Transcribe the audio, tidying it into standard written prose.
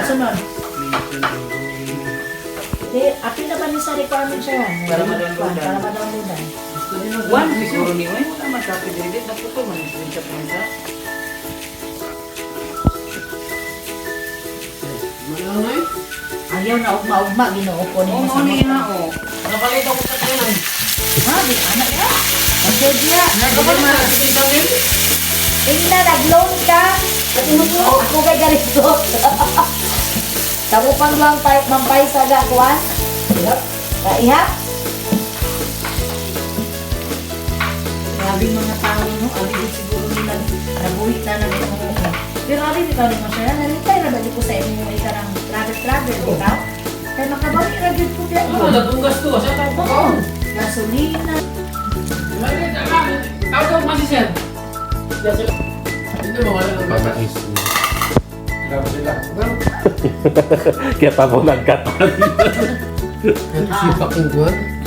Sunod. Api naman sa requirement siya yan. Para madownloadan. Para madownloadan. One, siguro ni Wayne, wala man copy edit na photo man, screenshot man sa. Malangay? Ayaw na ugma-ugma, ginuupo ni Oo, mo muna na, oo. Nakalit ako sa kanan. Ha, di anak ya. Kasi dia, Nagkabal na, sa Will. tingnan, nag-loan ka. At inupo ako kay Garisot. Tabo pang lang tayo, mampay sa gakuan. Kaihap. Grabe mga tao, no? Alibig siguro nila. Nabuhit na ng mga. Pero ali, di ka rin masaya. Nalitay na ba di ko sa inyo mo ika ng travel, di ka? Kaya makabawi na din ko dyan. Ano, natunggas to. Saan tayo pa? Oo. Gasolina. Tawag daw kasi siya. Hindi mo wala ng Pamais. Grabe sila. Kaya pa po nagkatan. Si fucking Juan.